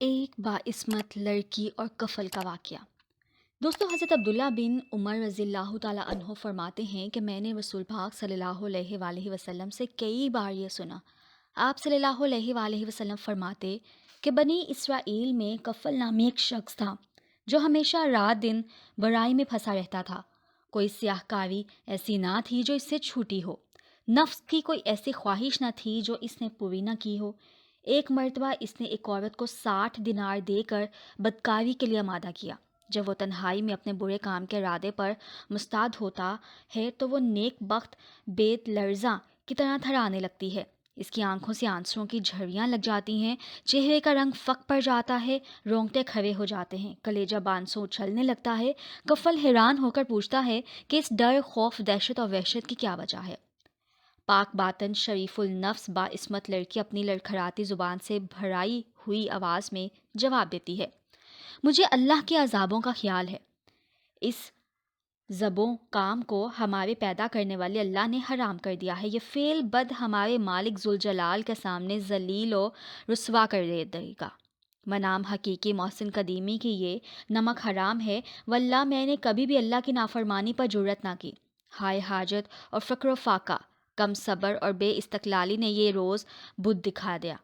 ایک باعصمت لڑکی اور کفل کا واقعہ۔ دوستو، حضرت عبداللہ بن عمر رضی اللہ تعالیٰ عنہ فرماتے ہیں کہ میں نے رسول پاک صلی اللہ علیہ وآلہ وسلم سے کئی بار یہ سنا۔ آپ صلی اللہ علیہ وآلہ وسلم فرماتے کہ بنی اسرائیل میں کفل نامی ایک شخص تھا جو ہمیشہ رات دن برائی میں پھنسا رہتا تھا۔ کوئی سیاہ کاری ایسی نہ تھی جو اس سے چھوٹی ہو، نفس کی کوئی ایسی خواہش نہ تھی جو اس نے پوری نہ کی ہو۔ ایک مرتبہ اس نے ایک عورت کو 60 دینار دے کر بدکاری کے لیے آمادہ کیا۔ جب وہ تنہائی میں اپنے برے کام کے ارادے پر مستعد ہوتا ہے تو وہ نیک بخت بیت لرزاں کی طرح تھرانے لگتی ہے۔ اس کی آنکھوں سے آنسوؤں کی جھریاں لگ جاتی ہیں، چہرے کا رنگ فک پڑ جاتا ہے، رونگٹے کھڑے ہو جاتے ہیں، کلیجہ بانسوں اچھلنے لگتا ہے۔ کفل حیران ہو کر پوچھتا ہے کہ اس ڈر، خوف، دہشت اور وحشت کی کیا وجہ ہے؟ پاک باطن شریف النفس باعصمت لڑکی اپنی لڑکھڑاتی زبان سے بھرائی ہوئی آواز میں جواب دیتی ہے، مجھے اللہ کے عذابوں کا خیال ہے۔ اس زبوں کام کو ہمارے پیدا کرنے والے اللہ نے حرام کر دیا ہے۔ یہ فعل بد ہمارے مالک ذوالجلال کے سامنے ذلیل و رسوا کر دے گا۔ منام حقیقی محسن قدیمی کی یہ نمک حرام ہے، واللہ میں نے کبھی بھی اللہ کی نافرمانی پر جرأت نہ کی۔ ہائے حاجت اور فقر و فاقہ، کم صبر اور بے استقلالی نے یہ روز بدھ دکھا دیا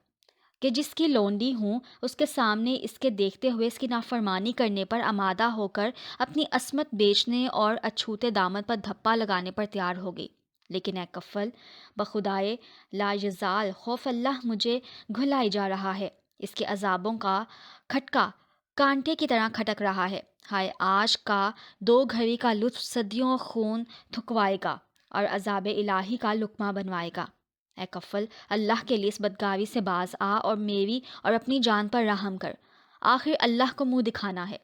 کہ جس کی لونڈی ہوں اس کے سامنے اس کے دیکھتے ہوئے اس کی نافرمانی کرنے پر آمادہ ہو کر اپنی عصمت بیچنے اور اچھوتے دامن پر دھپا لگانے پر تیار ہو گئی۔ لیکن اے کفل، بخدائے لا یزال خوف اللہ مجھے گھلائی جا رہا ہے، اس کے عذابوں کا کھٹکا کانٹے کی طرح کھٹک رہا ہے۔ ہائے، آج کا 2 گھڑی کا لطف صدیوں خون تھکوائے گا اور عذاب الہی کا لقمہ بنوائے گا۔ اے کفل، اللہ کے لیے اس بدکاری سے باز آ اور میری اور اپنی جان پر رحم کر، آخر اللہ کو منہ دکھانا ہے۔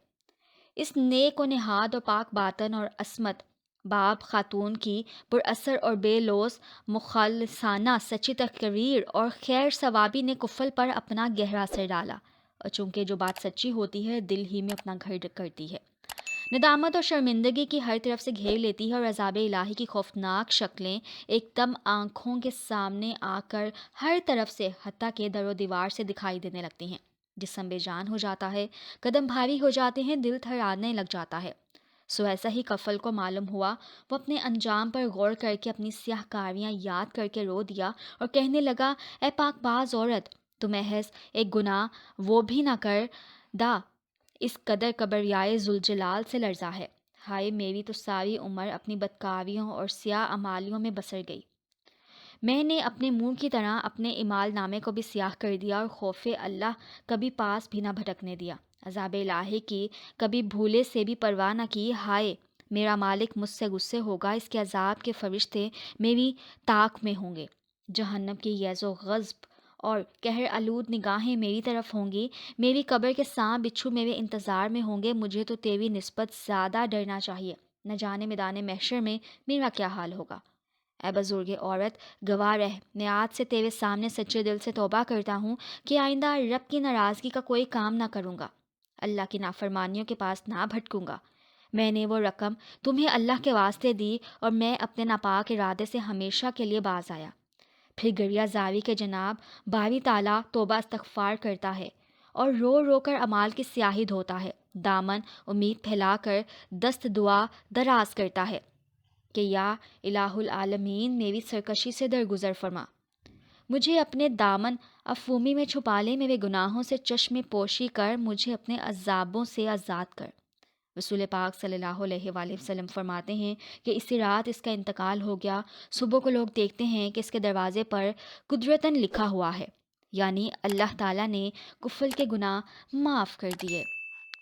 اس نیک و نہاد اور پاک باطن اور عصمت باب خاتون کی پراثر اور بے لوث مخلصانہ سچی تقریر اور خیر ثوابی نے کفل پر اپنا گہرا اثر ڈالا، اور چونکہ جو بات سچی ہوتی ہے دل ہی میں اپنا گھر کرتی ہے، ندامت اور شرمندگی کی ہر طرف سے گھیر لیتی ہے، اور عذاب الہی کی خوفناک شکلیں ایک دم آنکھوں کے سامنے آ کر ہر طرف سے، حتیٰ کہ در و دیوار سے دکھائی دینے لگتی ہیں۔ جسم بے جان ہو جاتا ہے، قدم بھاری ہو جاتے ہیں، دل تھرانے لگ جاتا ہے۔ سو ایسا ہی کفل کو معلوم ہوا۔ وہ اپنے انجام پر غور کر کے اپنی سیاہ کاریاں یاد کر کے رو دیا اور کہنے لگا، اے پاک باز عورت، تو محض ایک گناہ وہ بھی نہ کر دا، اس قدر کبریائے ذوالجلال سے لرزا ہے۔ ہائے، میری تو ساری عمر اپنی بدکاریوں اور سیاہ اعمالیوں میں بسر گئی۔ میں نے اپنے منہ کی طرح اپنے اعمال نامے کو بھی سیاہ کر دیا اور خوف اللہ کبھی پاس بھی نہ بھٹکنے دیا۔ عذاب الہی کی کبھی بھولے سے بھی پرواہ نہ کی۔ ہائے، میرا مالک مجھ سے غصے ہوگا، اس کے عذاب کے فرشتے میری طاق میں ہوں گے، جہنم کی یز و غضب اور قہر آلود نگاہیں میری طرف ہوں گی، میری قبر کے سانپ بچھو میرے انتظار میں ہوں گے۔ مجھے تو تیری نسبت زیادہ ڈرنا چاہیے، نہ جانے میدان محشر میں میرا کیا حال ہوگا۔ اے بزرگ عورت، گواہ رہ، میں آج سے تیرے سامنے سچے دل سے توبہ کرتا ہوں کہ آئندہ رب کی ناراضگی کا کوئی کام نہ کروں گا، اللہ کی نافرمانیوں کے پاس نہ بھٹکوں گا۔ میں نے وہ رقم تمہیں اللہ کے واسطے دی اور میں اپنے ناپاک ارادے سے ہمیشہ کے لیے باز آیا۔ پھر گریہ زاری کے جناب باری تعالیٰ توبہ استغفار کرتا ہے اور رو رو کر اعمال کی سیاہی دھوتا ہے، دامن امید پھیلا کر دست دعا دراز کرتا ہے کہ یا الہ العالمین، میری سرکشی سے درگزر فرما، مجھے اپنے دامن افومی میں چھپا لے، میرے گناہوں سے چشم پوشی کر، مجھے اپنے عذابوں سے آزاد کر۔ رسول پاک صلی اللہ علیہ وآلہ وسلم فرماتے ہیں کہ اسی رات اس کا انتقال ہو گیا۔ صبح کو لوگ دیکھتے ہیں کہ اس کے دروازے پر قدرتاً لکھا ہوا ہے، یعنی اللہ تعالیٰ نے کفل کے گناہ معاف کر دیے۔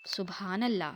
سبحان اللہ۔